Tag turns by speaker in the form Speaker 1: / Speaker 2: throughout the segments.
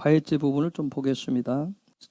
Speaker 1: 바예제 부분을 좀 보겠습니다.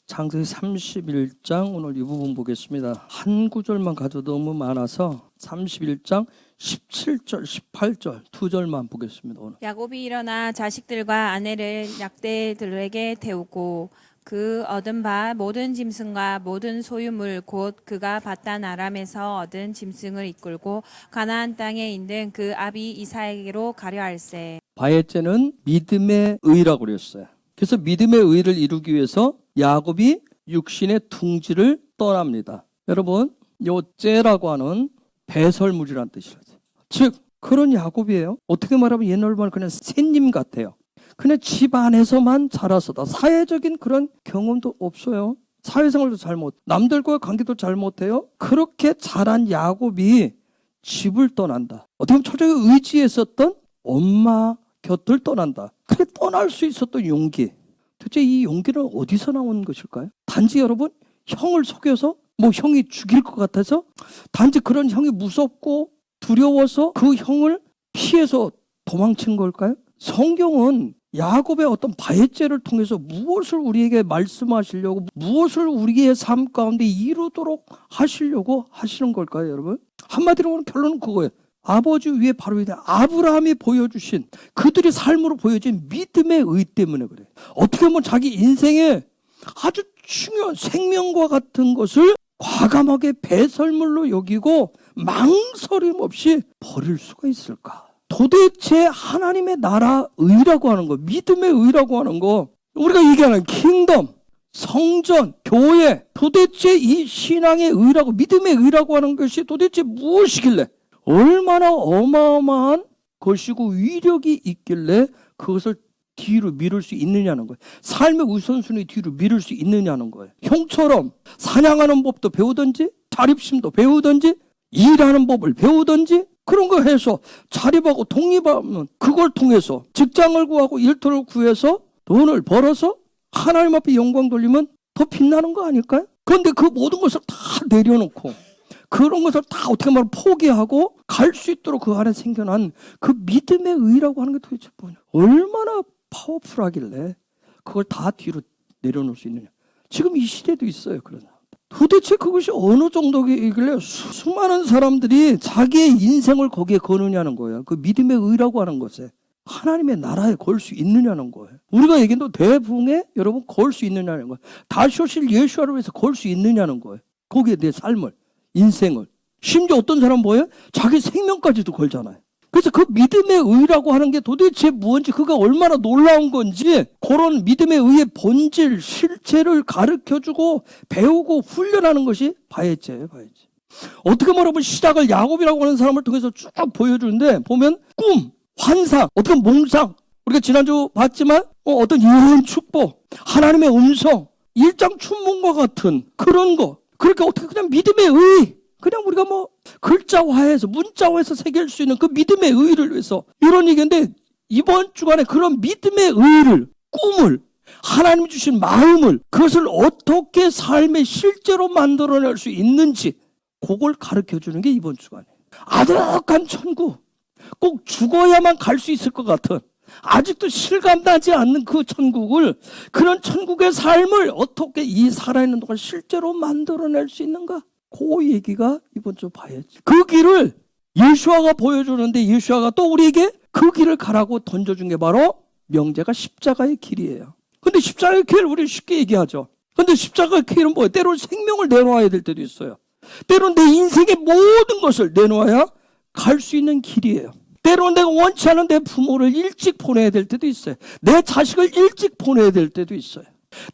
Speaker 1: 창세기 31장 오늘 이 부분 보겠습니다. 한 구절만 가져도 너무 많아서 31장 17절, 18절 두 절만 보겠습니다. 오늘.
Speaker 2: 야곱이 일어나 자식들과 아내를 약대들에게 태우고 그 얻은 바 모든 짐승과 모든 소유물 곧 그가 바단 아람에서 얻은 짐승을 이끌고 가나안 땅에 있는 그 아비 이삭에게로 가려 할세.
Speaker 1: 바예제는 믿음의 의라고 그랬어요. 그래서 믿음의 의를 이루기 위해서 야곱이 육신의 둥지를 떠납니다. 여러분, 요 째라고 하는 배설물이라는 뜻이라죠. 즉 그런 야곱이에요. 어떻게 말하면 옛날 말로 그냥 새님 같아요. 그냥 집 안에서만 자라서다. 사회적인 그런 경험도 없어요. 사회생활도 잘 못, 남들과의 관계도 잘 못해요. 그렇게 자란 야곱이 집을 떠난다. 어떻게 보면 초조하게 의지했었던 엄마 곁을 떠난다. 그게 떠날 수 있었던 용기. 도대체 이 용기는 어디서 나온 것일까요? 단지 여러분 형을 속여서 형이 죽일 것 같아서 단지 그런 형이 무섭고 두려워서 그 형을 피해서 도망친 걸까요? 성경은 야곱의 어떤 바예제를 통해서 무엇을 우리에게 말씀하시려고, 무엇을 우리의 삶 가운데 이루도록 하시려고 하시는 걸까요, 여러분? 한마디로 보면 결론은 그거예요. 아버지 위에 바로 위에 아브라함이 보여주신, 그들의 삶으로 보여진 믿음의 의 때문에 그래요. 어떻게 보면 자기 인생에 아주 중요한 생명과 같은 것을 과감하게 배설물로 여기고 망설임 없이 버릴 수가 있을까? 도대체 하나님의 나라 의라고 하는 거, 믿음의 의라고 하는 거, 우리가 얘기하는 킹덤, 성전, 교회, 도대체 이 신앙의 의라고, 믿음의 의라고 하는 것이 도대체 무엇이길래, 얼마나 어마어마한 것이고 위력이 있길래 그것을 뒤로 미룰 수 있느냐는 거예요. 삶의 우선순위 뒤로 미룰 수 있느냐는 거예요. 형처럼 사냥하는 법도 배우든지, 자립심도 배우든지, 일하는 법을 배우든지, 그런 거 해서 자립하고 독립하면 그걸 통해서 직장을 구하고 일터를 구해서 돈을 벌어서 하나님 앞에 영광 돌리면 더 빛나는 거 아닐까요? 그런데 그 모든 것을 다 내려놓고 그런 것을 다 어떻게 말하면 포기하고 갈 수 있도록 그 안에 생겨난 그 믿음의 의라고 하는 게 도대체 뭐냐? 얼마나 파워풀하길래 그걸 다 뒤로 내려놓을 수 있느냐? 지금 이 시대도 있어요, 그런 사람. 도대체 그것이 어느 정도이길래 수많은 사람들이 자기의 인생을 거기에 거느냐는 거예요. 그 믿음의 의라고 하는 것에 하나님의 나라에 걸 수 있느냐는 거예요. 우리가 얘기해도 대붕에 여러분 걸 수 있느냐는 거예요. 다시 오실 예수를 위해서 걸 수 있느냐는 거예요. 거기에 내 삶을, 인생을. 심지어 어떤 사람 뭐예요? 자기 생명까지도 걸잖아요. 그래서 그 믿음의 의라고 하는 게 도대체 무엇인지, 그가 얼마나 놀라운 건지, 그런 믿음의 의의 본질, 실체를 가르쳐주고 배우고 훈련하는 것이 바예제예요, 바예제. 어떻게 말하면 시작을 야곱이라고 하는 사람을 통해서 쭉 보여주는데, 보면 꿈, 환상, 어떤 몽상, 우리가 지난주 봤지만 어떤 예언 축복, 하나님의 음성, 일장춘몽과 같은 그런 거. 그러니까 어떻게 그냥 믿음의 의, 그냥 우리가 글자화해서 문자화해서 새길 수 있는 그 믿음의 의를 위해서 이런 얘기인데, 이번 주간에 그런 믿음의 의를, 꿈을, 하나님 주신 마음을, 그것을 어떻게 삶의 실제로 만들어낼 수 있는지 그걸 가르쳐주는 게 이번 주간에 아득한 천국, 꼭 죽어야만 갈 수 있을 것 같은 아직도 실감나지 않는 그 천국을, 그런 천국의 삶을 어떻게 이 살아있는 동안 실제로 만들어낼 수 있는가? 그 얘기가 이번 주 봐야지. 그 길을 예수아가 보여주는데, 예수아가 또 우리에게 그 길을 가라고 던져준 게 바로 명제가 십자가의 길이에요. 근데 십자가의 길 우리 쉽게 얘기하죠. 근데 십자가의 길은 뭐예요? 때로는 생명을 내놓아야 될 때도 있어요. 때로는 내 인생의 모든 것을 내놓아야 갈 수 있는 길이에요. 때로는 내가 원치 않은 내 부모를 일찍 보내야 될 때도 있어요. 내 자식을 일찍 보내야 될 때도 있어요.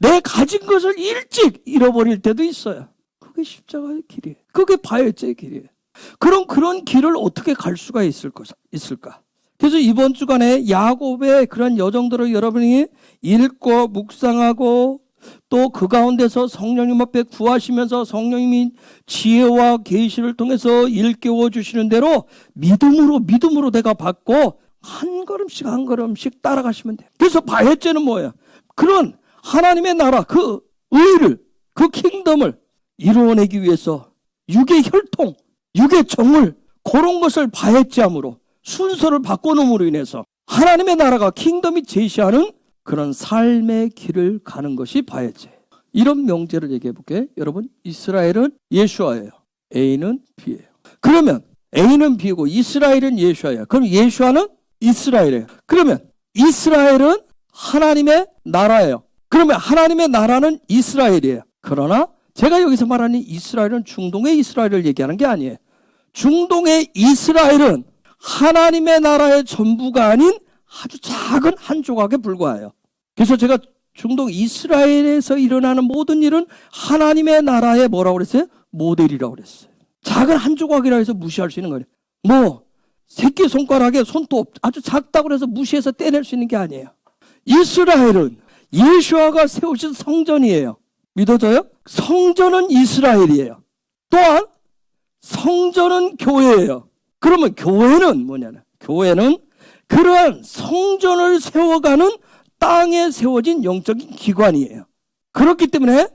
Speaker 1: 내 가진 것을 일찍 잃어버릴 때도 있어요. 그게 십자가의 길이에요. 그게 바예제의 길이에요. 그런 길을 어떻게 갈 수가 있을까? 그래서 이번 주간에 야곱의 그런 여정들을 여러분이 읽고 묵상하고, 또 그 가운데서 성령님 앞에 구하시면서 성령님이 지혜와 계시를 통해서 일깨워 주시는 대로 믿음으로 내가 받고 한 걸음씩 따라가시면 돼요. 그래서 바예제는 뭐예요? 그런 하나님의 나라, 그 의를, 그 킹덤을 이루어내기 위해서 육의 혈통, 육의 정을, 그런 것을 바예제함으로 순서를 바꿔놓음으로 인해서 하나님의 나라가, 킹덤이 제시하는 그런 삶의 길을 가는 것이 바야제. 이런 명제를 얘기해 볼게요. 여러분, 이스라엘은 예수아예요. A는 B예요. 그러면 A는 B고 이스라엘은 예수아예요. 그럼 예수아는 이스라엘이에요. 그러면 이스라엘은 하나님의 나라예요. 그러면 하나님의 나라는 이스라엘이에요. 그러나 제가 여기서 말하는 이스라엘은 중동의 이스라엘을 얘기하는 게 아니에요. 중동의 이스라엘은 하나님의 나라의 전부가 아닌 아주 작은 한 조각에 불과해요. 그래서 제가 중동 이스라엘에서 일어나는 모든 일은 하나님의 나라의 뭐라고 그랬어요? 모델이라고 그랬어요. 작은 한 조각이라 해서 무시할 수 있는 거예요. 뭐 새끼손가락에 손톱 아주 작다고 해서 무시해서 떼낼 수 있는 게 아니에요. 이스라엘은 예수아가 세우신 성전이에요. 믿어져요? 성전은 이스라엘이에요. 또한 성전은 교회예요. 그러면 교회는 뭐냐면 교회는 그러한 성전을 세워가는 땅에 세워진 영적인 기관이에요. 그렇기 때문에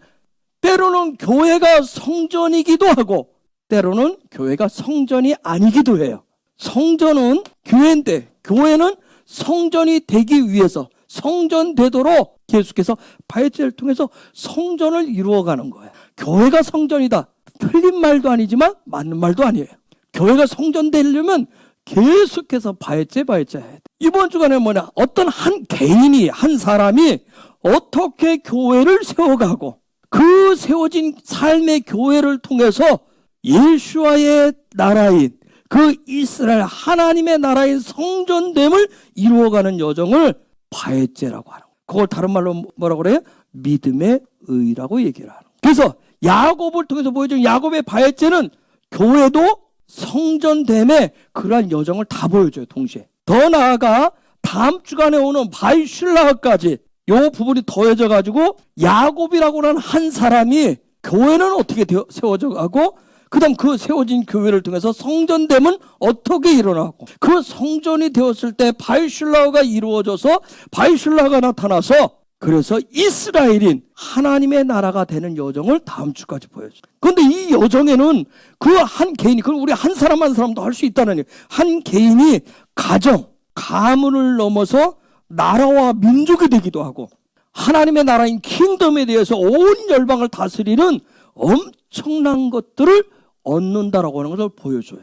Speaker 1: 때로는 교회가 성전이기도 하고 때로는 교회가 성전이 아니기도 해요. 성전은 교회인데 교회는 성전이 되기 위해서 성전 되도록 예수께서 바야제를 통해서 성전을 이루어가는 거예요. 교회가 성전이다. 틀린 말도 아니지만 맞는 말도 아니에요. 교회가 성전 되려면 계속해서 바야제 해야 돼. 이번 주간에 뭐냐? 어떤 한 개인이 한 사람이 어떻게 교회를 세워가고 그 세워진 삶의 교회를 통해서 예수와의 나라인 그 이스라엘 하나님의 나라인 성전됨을 이루어가는 여정을 바야제라고 하는 거예요. 그걸 다른 말로 뭐라고 그래요? 믿음의 의라고 얘기를 하는 거예요. 그래서 야곱을 통해서 보여준 야곱의 바야제는 교회도 성전됨의 그러한 여정을 다 보여줘요. 동시에. 더 나아가 다음 주간에 오는 바이슐라까지 이 부분이 더해져 가지고 야곱이라고 하는 한 사람이 교회는 어떻게 세워져 가고 그다음 그 세워진 교회를 통해서 성전됨은 어떻게 일어나고 그 성전이 되었을 때 바이슐라가 이루어져서 바이슐라가 나타나서 그래서 이스라엘인 하나님의 나라가 되는 여정을 다음 주까지 보여줘요. 그런데 이 여정에는 그 한 개인이, 그걸 우리 한 사람 한 사람도 할 수 있다는 얘기예요. 한 개인이 가정, 가문을 넘어서 나라와 민족이 되기도 하고 하나님의 나라인 킹덤에 대해서 온 열방을 다스리는 엄청난 것들을 얻는다라고 하는 것을 보여줘요.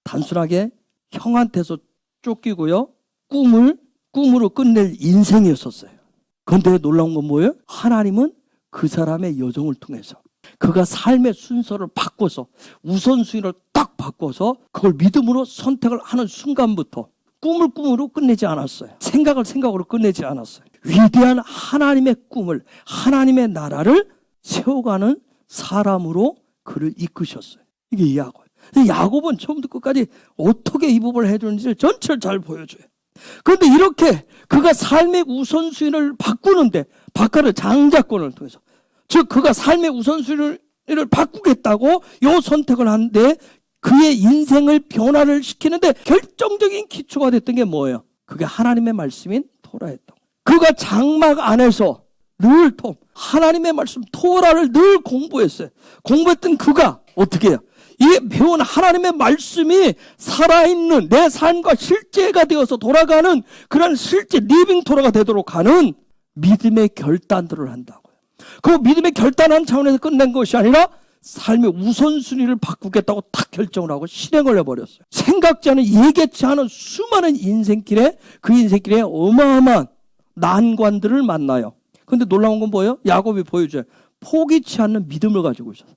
Speaker 1: 단순하게 형한테서 쫓기고요. 꿈으로 끝낼 인생이었었어요. 그런데 놀라운 건 뭐예요? 하나님은 그 사람의 여정을 통해서 그가 삶의 순서를 바꿔서 우선순위를 딱 바꿔서 그걸 믿음으로 선택을 하는 순간부터 꿈으로 끝내지 않았어요. 생각으로 끝내지 않았어요. 위대한 하나님의 꿈을 하나님의 나라를 세워가는 사람으로 그를 이끄셨어요. 이게 야곱이에요. 야곱은 처음부터 끝까지 어떻게 이 부분을 해주는지를 전체를 잘 보여줘요. 그런데 이렇게 그가 삶의 우선순위를 바꾸는데 바카르 장자권을 통해서 즉 그가 삶의 우선순위를 바꾸겠다고 이 선택을 하는데 그의 인생을 변화를 시키는데 결정적인 기초가 됐던 게 뭐예요? 그게 하나님의 말씀인 토라였던 거예요. 그가 장막 안에서 늘 하나님의 말씀 토라를 늘 공부했어요. 공부했던 그가 어떻게 해요? 이 배운 하나님의 말씀이 살아있는 내 삶과 실제가 되어서 돌아가는 그런 실제 리빙 토라가 되도록 하는 믿음의 결단들을 한다고요. 그 믿음의 결단한 차원에서 끝낸 것이 아니라 삶의 우선순위를 바꾸겠다고 딱 결정을 하고 실행을 해버렸어요. 생각지 않은 예기치 않은 수많은 인생길에 그 인생길에 어마어마한 난관들을 만나요. 그런데 놀라운 건 뭐예요? 야곱이 보여줘요. 포기치 않는 믿음을 가지고 있어요.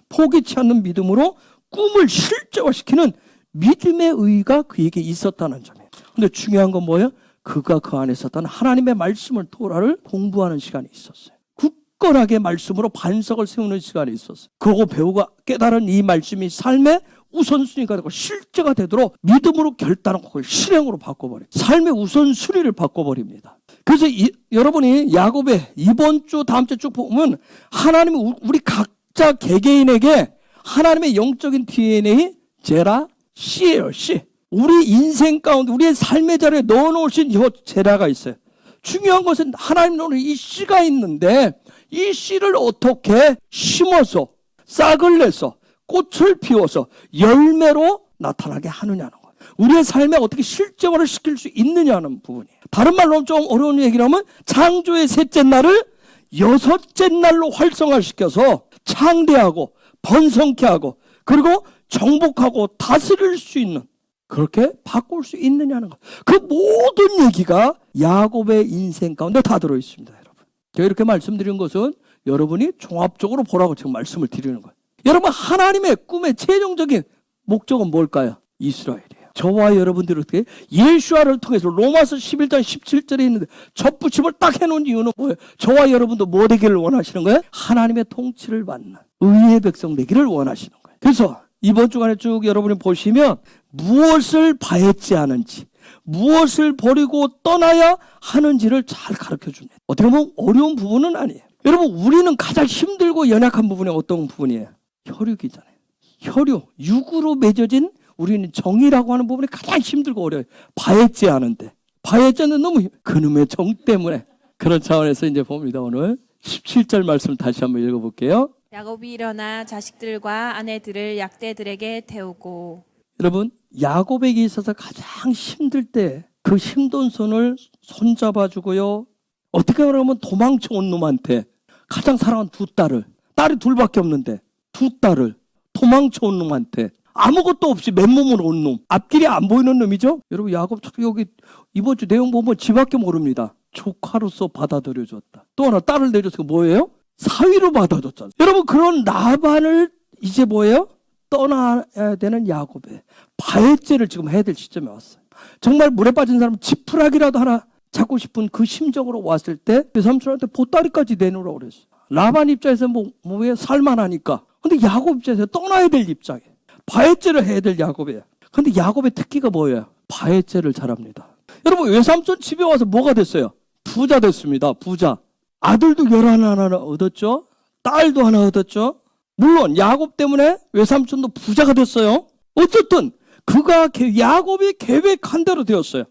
Speaker 1: 포기치 않는 믿음으로 꿈을 실제화시키는 믿음의 의가 그에게 있었다는 점이에요. 근데 중요한 건 뭐예요? 그가 그 안에 있었던 하나님의 말씀을 토라를 공부하는 시간이 있었어요. 굳건하게 말씀으로 반석을 세우는 시간이 있었어요. 그거 배우고 깨달은 이 말씀이 삶의 우선순위가 되고 실제가 되도록 믿음으로 결단하고 그걸 실행으로 바꿔버려요. 삶의 우선순위를 바꿔버립니다. 그래서 여러분이 야곱의 이번 주 다음 주 쭉 보면 하나님이 우리 각자 개개인에게 하나님의 영적인 DNA 제라 씨예요. 씨. 우리 인생 가운데 우리의 삶의 자리에 넣어놓으신 이 제라가 있어요. 중요한 것은 하나님 오늘 이 씨가 있는데 이 씨를 어떻게 심어서 싹을 내서 꽃을 피워서 열매로 나타나게 하느냐는 거예요. 우리의 삶에 어떻게 실제화를 시킬 수 있느냐는 부분이에요. 다른 말로 좀 어려운 얘기를 하면 창조의 셋째 날을 여섯째 날로 활성화시켜서 창대하고 번성케 하고 그리고 정복하고 다스릴 수 있는 그렇게 바꿀 수 있느냐는 것. 그 모든 얘기가 야곱의 인생 가운데 다 들어있습니다. 여러분. 제가 이렇게 말씀드린 것은 여러분이 종합적으로 보라고 지금 말씀을 드리는 거예요. 여러분 하나님의 꿈의 최종적인 목적은 뭘까요? 이스라엘이에요. 저와 여러분들이 어떻게 예수아를 통해서 로마서 11장 17절에 있는데 접붙임을 딱 해놓은 이유는 뭐예요? 저와 여러분도 뭐 되기를 원하시는 거예요? 하나님의 통치를 받는 의의 백성 되기를 원하시는 거예요. 그래서 이번 주간에 쭉 여러분이 보시면 무엇을 바했지 않은지 무엇을 버리고 떠나야 하는지를 잘 가르쳐 줍니다. 어떻게 보면 어려운 부분은 아니에요. 여러분 우리는 가장 힘들고 연약한 부분이 어떤 부분이에요? 혈육이잖아요. 혈육, 육으로 맺어진 우리는 정이라고 하는 부분이 가장 힘들고 어려워요. 바했지 않은데. 바했지 않는데 너무 그놈의 정 때문에. 그런 차원에서 이제 봅니다. 오늘 17절 말씀 다시 한번 읽어볼게요.
Speaker 2: 야곱이 일어나 자식들과 아내들을 약대들에게 태우고.
Speaker 1: 여러분 야곱에게 있어서 가장 힘들 때 그 힘든 손을 손잡아주고요. 어떻게 말하면 도망쳐 온 놈한테 가장 사랑한 두 딸을 딸이 둘밖에 없는데 두 딸을 도망쳐 온 놈한테 아무것도 없이 맨몸으로 온 놈 앞길이 안 보이는 놈이죠. 여러분 야곱 여기 이번 주 내용 보면 지밖에 모릅니다. 조카로서 받아들여줬다. 또 하나 딸을 내줬으니까 뭐예요? 사위로 받아줬잖아요. 여러분 그런 라반을 이제 뭐예요? 떠나야 되는 야곱의 바해죄를 지금 해야 될 시점에 왔어요. 정말 물에 빠진 사람 지푸라기라도 하나 잡고 싶은 그 심정으로 왔을 때 외삼촌한테 보따리까지 내놓으라고 그랬어요. 라반 입장에서 뭐에 살만하니까. 근데 야곱 입장에서 떠나야 될 입장이에요. 바해죄를 해야 될 야곱이에요. 근데 야곱의 특기가 뭐예요? 바해죄를 잘합니다. 여러분 외삼촌 집에 와서 뭐가 됐어요? 부자 됐습니다. 부자. 아들도 11 얻었죠. 딸도 하나 얻었죠. 물론 야곱 때문에 외삼촌도 부자가 됐어요. 어쨌든 그가 야곱이 계획한 대로 되었어요.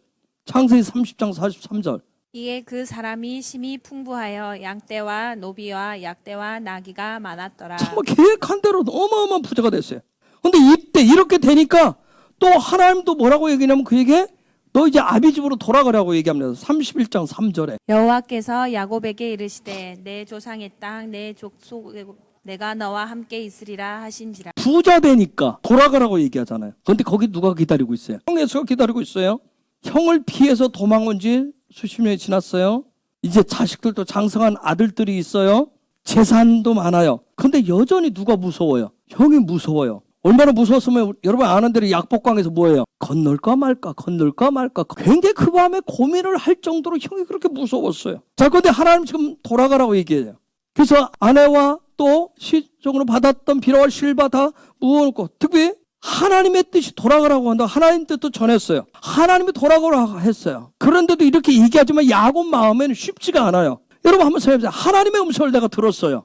Speaker 1: 창세기 30장 43절.
Speaker 2: 이에 그 사람이 심히 풍부하여 양떼와 노비와 약떼와 나귀가 많았더라.
Speaker 1: 정말 계획한 대로 어마어마한 부자가 됐어요. 근데 이때 이렇게 되니까 또 하나님도 뭐라고 얘기냐면 그에게 너 이제 아비 집으로 돌아가라고 얘기합니다. 31장 3절에.
Speaker 2: 여호와께서 야곱에게 이르시되 내 조상의 땅 내 족속에 내가 너와 함께 있으리라 하신지라.
Speaker 1: 부자 되니까 돌아가라고 얘기하잖아요. 그런데 거기 누가 기다리고 있어요? 형에서 기다리고 있어요. 형을 피해서 도망온 지 수십 년이 지났어요. 이제 자식들도 장성한 아들들이 있어요. 재산도 많아요. 근데 여전히 누가 무서워요? 형이 무서워요. 얼마나 무서웠으면 여러분 아는 대로 약복강에서 뭐예요? 건널까 말까 건널까 말까 굉장히 그 밤에 고민을 할 정도로 형이 그렇게 무서웠어요. 자, 그런데 하나님 지금 돌아가라고 얘기해요. 그래서 아내와 또 시종으로 받았던 비라와 실바 다 모아놓고 특별히 하나님의 뜻이 돌아가라고 한다. 하나님 뜻도 전했어요. 하나님이 돌아가라고 했어요. 그런데도 이렇게 얘기하지만 야곱 마음에는 쉽지가 않아요. 여러분 한번 생각해보세요. 하나님의 음성을 내가 들었어요.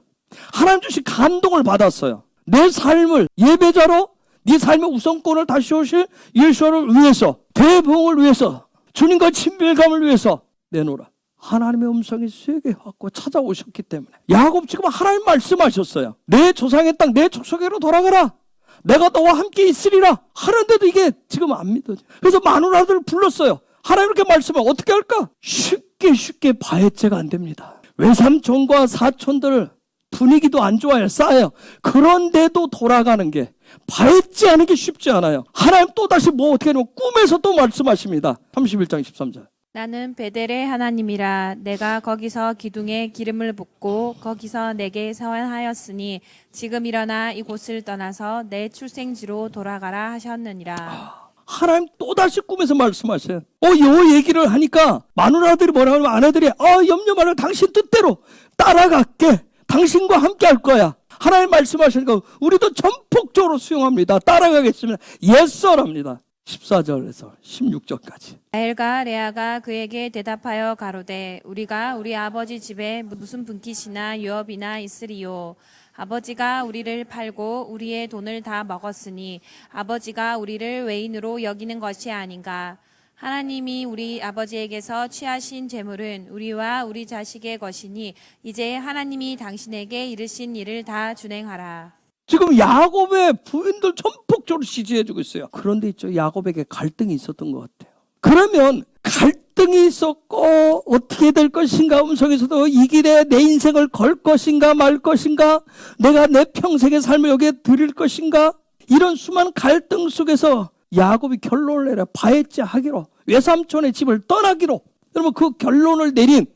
Speaker 1: 하나님 주신 감동을 받았어요. 내 삶을 예배자로 네 삶의 우선권을 다시 오실 예수를 위해서 대부흥을 위해서 주님과 친밀감을 위해서 내놓으라. 하나님의 음성이 세게 왔고 찾아오셨기 때문에 야곱 지금 하나님 말씀하셨어요. 내 조상의 땅 내 족속으로 돌아가라. 내가 너와 함께 있으리라 하는데도 이게 지금 안 믿어져. 그래서 마누라들을 불렀어요. 하나님 이렇게 말씀하면 어떻게 할까? 쉽게 바해죄가 안 됩니다. 외삼촌과 사촌들 분위기도 안 좋아요. 싸요. 그런데도 돌아가는 게 바해죄 하는 게 쉽지 않아요. 하나님 또다시 뭐 어떻게 하냐면 꿈에서 또 말씀하십니다. 31장 13절.
Speaker 2: 나는 베델의 하나님이라. 내가 거기서 기둥에 기름을 붓고 거기서 내게 서원하였으니 지금 일어나 이곳을 떠나서 내 출생지로 돌아가라 하셨느니라.
Speaker 1: 하나님 또다시 꿈에서 말씀하셔요. 요 얘기를 하니까 마누라들이 뭐라 하면 아내들이 염려 말라. 당신 뜻대로 따라갈게. 당신과 함께 할 거야. 하나님 말씀하시니까 우리도 전폭적으로 수용합니다. 따라가겠습니다. 예썰합니다. 14절에서 16절까지.
Speaker 2: 라헬과 레아가 그에게 대답하여 가로되 우리가 우리 아버지 집에 무슨 분깃이나 유업이나 있으리요. 아버지가 우리를 팔고 우리의 돈을 다 먹었으니 아버지가 우리를 외인으로 여기는 것이 아닌가. 하나님이 우리 아버지에게서 취하신 재물은 우리와 우리 자식의 것이니 이제 하나님이 당신에게 이르신 일을 다 준행하라.
Speaker 1: 지금 야곱의 부인들 전폭적으로 지지해주고 있어요. 그런데 있죠, 야곱에게 갈등이 있었던 것 같아요. 그러면 갈등이 있었고 어떻게 될 것인가, 음성에서도 이 길에 내 인생을 걸 것인가 말 것인가, 내가 내 평생의 삶을 여기에 드릴 것인가, 이런 수많은 갈등 속에서 야곱이 결론을 내려 바에제 하기로, 외삼촌의 집을 떠나기로. 여러분, 그 결론을 내린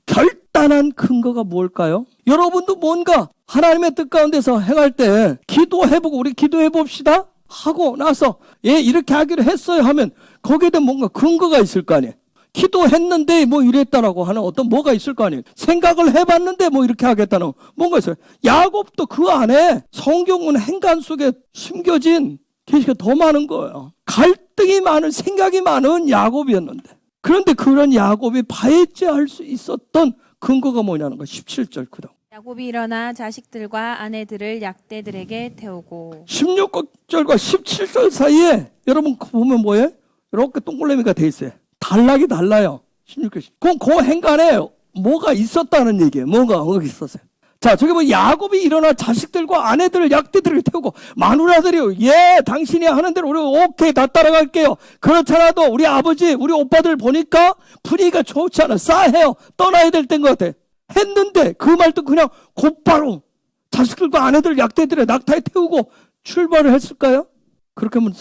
Speaker 1: 결단한 근거가 뭘까요? 여러분도 뭔가 하나님의 뜻 가운데서 행할 때 기도해보고, 우리 기도해봅시다 하고 나서 이렇게 하기로 했어요 하면 거기에 대한 뭔가 근거가 있을 거 아니에요. 기도했는데 뭐 이랬다라고 하는 어떤 뭐가 있을 거 아니에요. 생각을 해봤는데 뭐 이렇게 하겠다는 뭔가 있어요. 야곱도 그 안에 성경은 행간 속에 숨겨진 계시가 더 많은 거예요. 갈등이 많은, 생각이 많은 야곱이었는데, 그런데 그런 야곱이 바에제 할 수 있었던 근거가 뭐냐는 거. 17절 그다음.
Speaker 2: 야곱이 일어나 자식들과 아내들을 약대들에게 태우고.
Speaker 1: 16절과 17절 사이에 여러분 보면 뭐예요? 이렇게 동글레미가 돼 있어요. 단락이 달라요. 16절. 그럼 그 행간에 뭐가 있었다는 얘기예요. 뭐가 있었어요. 자, 저기 뭐 야곱이 일어나 자식들과 아내들을 약대들을 태우고, 마누라들이요, 당신이 하는 대로 우리 오케이 다 따라갈게요. 그렇잖아도 우리 아버지, 우리 오빠들 보니까 분위기가 좋지 않아, 싸해요, 떠나야 될 때인 것 같아 했는데, 그 말도 그냥 곧바로 자식들과 아내들 약대들에 낙타에 태우고 출발을 했을까요? 그렇게 하면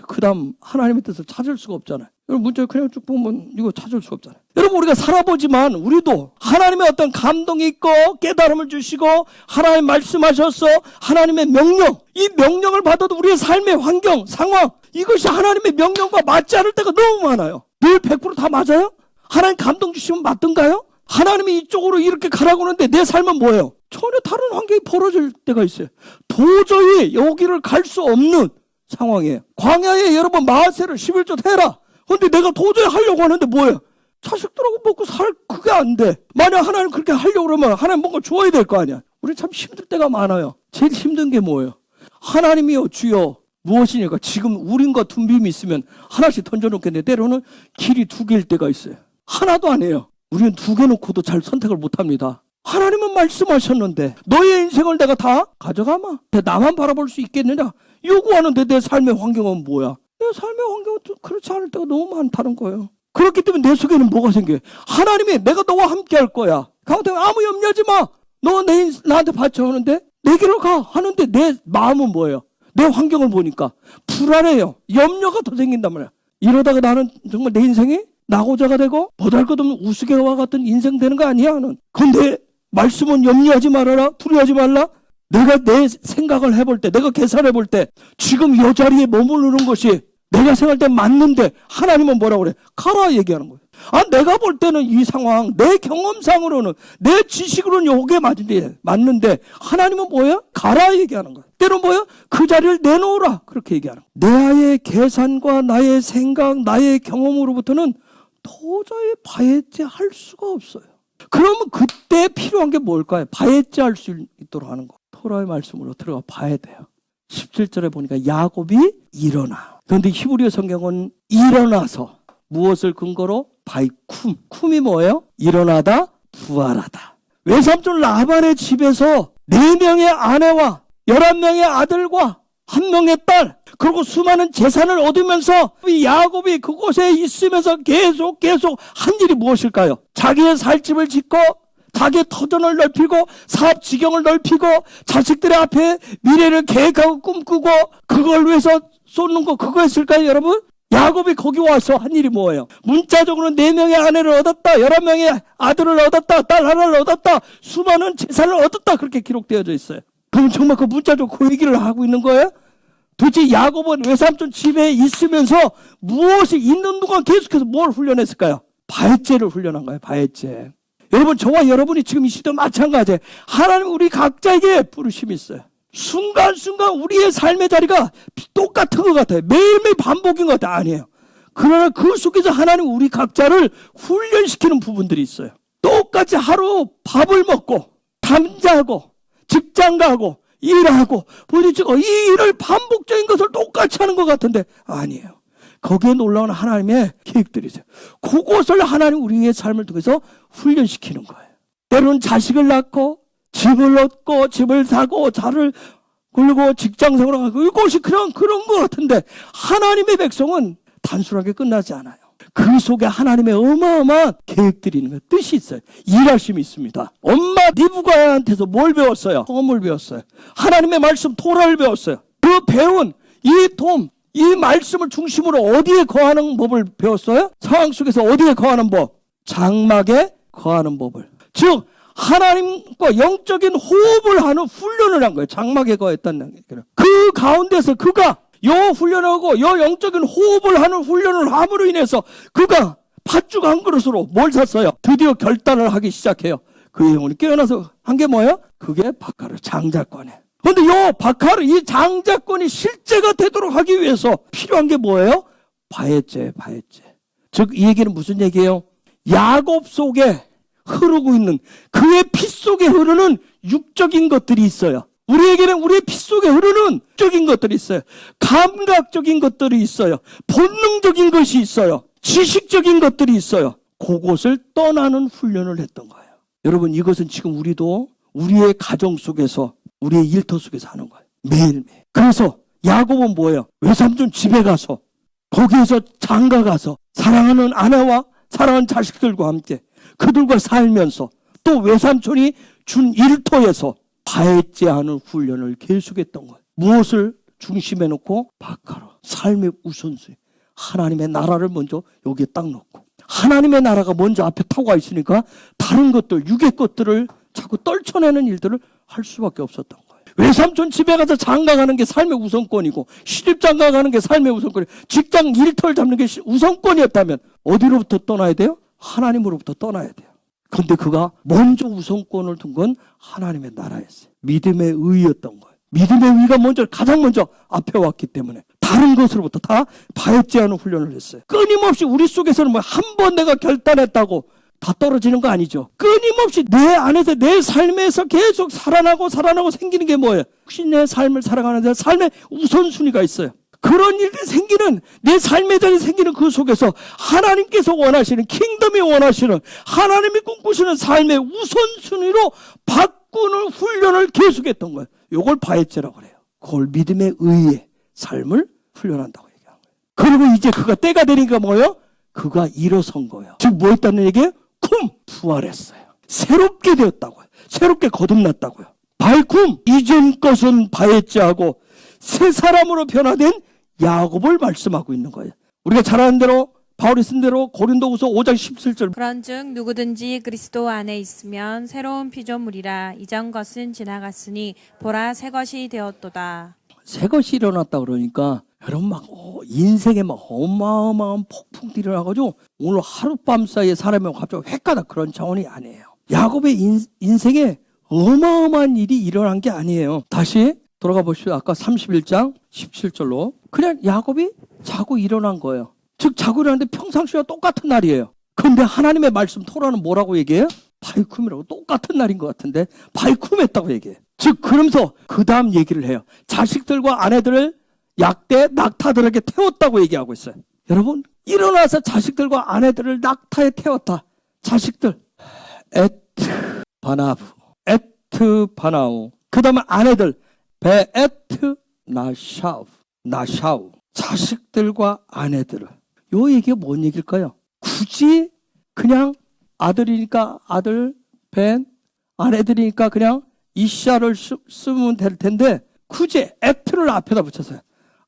Speaker 1: 그 다음 하나님의 뜻을 찾을 수가 없잖아요. 여러분, 문자 그냥 쭉 보면 이거 찾을 수가 없잖아요. 여러분, 우리가 살아보지만 우리도 하나님의 어떤 감동이 있고 깨달음을 주시고 하나님 말씀하셔서 하나님의 명령, 이 명령을 받아도 우리의 삶의 환경, 상황, 이것이 하나님의 명령과 맞지 않을 때가 너무 많아요. 늘 100% 다 맞아요? 하나님 감동 주시면 맞던가요? 하나님이 이쪽으로 이렇게 가라고 하는데 내 삶은 뭐예요? 전혀 다른 환경이 벌어질 때가 있어요. 도저히 여기를 갈 수 없는 상황이에요. 광야에 여러분 마하세를 11조 해라. 근데 내가 도저히 하려고 하는데 뭐예요? 자식들하고 먹고 살, 그게 안 돼. 만약 하나님 그렇게 하려고 그러면 하나님 뭔가 줘야 될 거 아니야. 우리 참 힘들 때가 많아요. 제일 힘든 게 뭐예요? 하나님이여 주여 무엇이니까. 지금 우린과 둔빔이 있으면 하나씩 던져놓겠는데 때로는 길이 두 개일 때가 있어요. 하나도 아니에요. 우리는 두 개 놓고도 잘 선택을 못합니다. 하나님은 말씀하셨는데 너의 인생을 내가 다 가져가마. 나만 바라볼 수 있겠느냐? 요구하는데 내 삶의 환경은 뭐야? 내 삶의 환경은 그렇지 않을 때가 너무 많다는 거예요. 그렇기 때문에 내 속에는 뭐가 생겨요? 하나님이 내가 너와 함께 할 거야. 강호태 아무 염려하지 마. 너 나한테 바쳐 하는데 내 길로 가 하는데 내 마음은 뭐예요? 내 환경을 보니까 불안해요. 염려가 더 생긴단 말이야. 이러다가 나는 정말 내 인생이 낙오자가 되고 보잘것없는 우스개와 같은 인생 되는 거 아니야? 근데 말씀은 염려하지 말아라. 두려워하지 말라. 내가 내 생각을 해볼 때, 내가 계산해 볼 때 지금 이 자리에 머무르는 것이 내가 생각할 때 맞는데 하나님은 뭐라고 그래? 가라 얘기하는 거예요. 내가 볼 때는 이 상황, 내 경험상으로는, 내 지식으로는 요게 맞는데 하나님은 뭐야? 가라 얘기하는 거예요. 때로는 뭐야? 그 자리를 내놓으라 그렇게 얘기하는 거예요. 나의 계산과 나의 생각, 나의 경험으로부터는 도저히 바에제 할 수가 없어요. 그러면 그때 필요한 게 뭘까요? 바에제 할 수 있도록 하는 거. 토라의 말씀으로 들어가 봐야 돼요. 17절에 보니까 야곱이 일어나. 그런데 히브리어 성경은 일어나서 무엇을 근거로? 쿰이 뭐예요? 일어나다, 부활하다. 외삼촌 라반의 집에서 4명의 아내와 11명의 아들과 1명의 딸, 그리고 수많은 재산을 얻으면서 이 야곱이 그곳에 있으면서 계속 한 일이 무엇일까요? 자기의 살집을 짓고 자기의 터전을 넓히고 사업 지경을 넓히고 자식들의 앞에 미래를 계획하고 꿈꾸고 그걸 위해서 쏟는 거 그거 했을까요, 여러분? 야곱이 거기 와서 한 일이 뭐예요? 문자적으로 4명의 아내를 얻었다, 11명의 아들을 얻었다, 딸 하나를 얻었다, 수많은 재산을 얻었다, 그렇게 기록되어져 있어요. 그럼 정말 그 문자적으로 그 얘기를 하고 있는 거예요? 도대체 야곱은 외삼촌 집에 있으면서 무엇이 있는 동안 계속해서 뭘 훈련했을까요? 바에제를 훈련한 거예요. 바에제. 여러분, 저와 여러분이 지금 이 시대 마찬가지예요. 하나님 우리 각자에게 부르심이 있어요. 순간순간 우리의 삶의 자리가 똑같은 것 같아요. 매일매일 반복인 것 같아요. 아니에요. 그러나 그 속에서 하나님 우리 각자를 훈련시키는 부분들이 있어요. 똑같이 하루 밥을 먹고 잠자고 직장 가고 일하고 부딪히고 이 일을 반복적인 것을 똑같이 하는 것 같은데 아니에요. 거기에 놀라운 하나님의 계획들이 있어요. 그것을 하나님 우리의 삶을 통해서 훈련시키는 거예요. 때로는 자식을 낳고 집을 얻고 집을 사고 자를 그리고 직장 생활하고 이것이 그냥 그런 것 같은데 하나님의 백성은 단순하게 끝나지 않아요. 그 속에 하나님의 어마어마한 계획들이 있는 거예요. 뜻이 있어요. 일하심이 있습니다. 엄마 리브가한테서 뭘 배웠어요? 톰을 배웠어요. 하나님의 말씀 토라를 배웠어요. 그 배운 이 말씀을 중심으로 어디에 거하는 법을 배웠어요? 상황 속에서 어디에 거하는 법? 장막에 거하는 법을. 즉 하나님과 영적인 호흡을 하는 훈련을 한 거예요. 장막에 거했다는 얘기는. 그 가운데서 그가 요 훈련하고 요 영적인 호흡을 하는 훈련을 함으로 인해서 그가 팥죽 한 그릇으로 뭘 샀어요? 드디어 결단을 하기 시작해요. 그의 영혼이 깨어나서 한 게 뭐예요? 그게 바카르 장자권이에요. 근데 요 바카르 이 장자권이 실제가 되도록 하기 위해서 필요한 게 뭐예요? 바에제. 즉 이 얘기는 무슨 얘기예요? 야곱 속에 흐르고 있는 그의 피 속에 흐르는 육적인 것들이 있어요. 우리에게는 우리의 피 속에 흐르는 육적인 것들이 있어요. 감각적인 것들이 있어요. 본능적인 것이 있어요. 지식적인 것들이 있어요. 그것을 떠나는 훈련을 했던 거예요. 여러분 이것은 지금 우리도 우리의 가정 속에서 우리의 일터 속에서 하는 거예요. 매일매일. 그래서 야곱은 뭐예요? 외삼촌 집에 가서 거기에서 장가 가서 사랑하는 아내와 사랑하는 자식들과 함께 그들과 살면서 또 외삼촌이 준 일터에서 바에제하는 훈련을 계속했던 거예요. 무엇을 중심에 놓고? 바카로. 삶의 우선순위. 하나님의 나라를 먼저 여기에 딱 놓고 하나님의 나라가 먼저 앞에 타고 가 있으니까 다른 것들, 육의 것들을 자꾸 떨쳐내는 일들을 할 수밖에 없었던 거예요. 외삼촌 집에 가서 장가 가는 게 삶의 우선권이고 시집 장가 가는 게 삶의 우선권이고 직장 일터를 잡는 게 우선권이었다면 어디로부터 떠나야 돼요? 하나님으로부터 떠나야 돼요. 그런데 그가 먼저 우선권을 둔 건 하나님의 나라였어요. 믿음의 의였던 거예요. 믿음의 의가 가장 먼저 앞에 왔기 때문에 다른 것으로부터 다 바에제하는 훈련을 했어요. 끊임없이 우리 속에서는 한 번 내가 결단했다고 다 떨어지는 거 아니죠. 끊임없이 내 안에서 내 삶에서 계속 살아나고 생기는 게 뭐예요? 혹시 내 삶을 살아가는데 삶의 우선순위가 있어요. 그런 일들이 생기는 내 삶에 대해 생기는 그 속에서 하나님께서 원하시는 킹덤이 원하시는 하나님이 꿈꾸시는 삶의 우선순위로 바꾸는 훈련을 계속했던 거예요. 이걸 바에제라고 그래요. 그걸 믿음의 의의 삶을 훈련한다고 얘기하는 거예요. 그리고 이제 그가 때가 되니까 뭐예요? 그가 일어선 거예요. 즉 뭐 했다는 얘기예요? 부활했어요. 새롭게 되었다고요. 새롭게 거듭났다고요. 발쿰 이전 것은 바에제하고 새 사람으로 변화된 야곱을 말씀하고 있는 거예요. 우리가 잘 아는 대로 바울이 쓴 대로 고린도후서 5장 17절
Speaker 2: 그런즉 누구든지 그리스도 안에 있으면 새로운 피조물이라 이전 것은 지나갔으니 보라 새 것이 되었도다.
Speaker 1: 새 것이 일어났다 그러니까 여러분 인생에 어마어마한 폭풍들이 일어나가지고 오늘 하룻밤 사이에 사람이 갑자기 획가다 그런 차원이 아니에요. 야곱의 인생에 어마어마한 일이 일어난 게 아니에요. 다시 돌아가 보십시오. 아까 31장 17절로 그냥 야곱이 자고 일어난 거예요. 즉 자고 일어났는데 평상시와 똑같은 날이에요. 그런데 하나님의 말씀 토라는 뭐라고 얘기해요? 바이쿰이라고. 똑같은 날인 것 같은데 바이쿰했다고 얘기해요. 즉 그러면서 그 다음 얘기를 해요. 자식들과 아내들을 약대 낙타들에게 태웠다고 얘기하고 있어요. 여러분 일어나서 자식들과 아내들을 낙타에 태웠다. 자식들 에트 바나우 그 다음에 아내들 베에트 나샤우 자식들과 아내들을. 요 얘기가 뭔 얘기일까요? 굳이 그냥 아들이니까 아들 벤 아내들이니까 그냥 이샤를 쓰면 될 텐데 굳이 에트를 앞에다 붙였어요.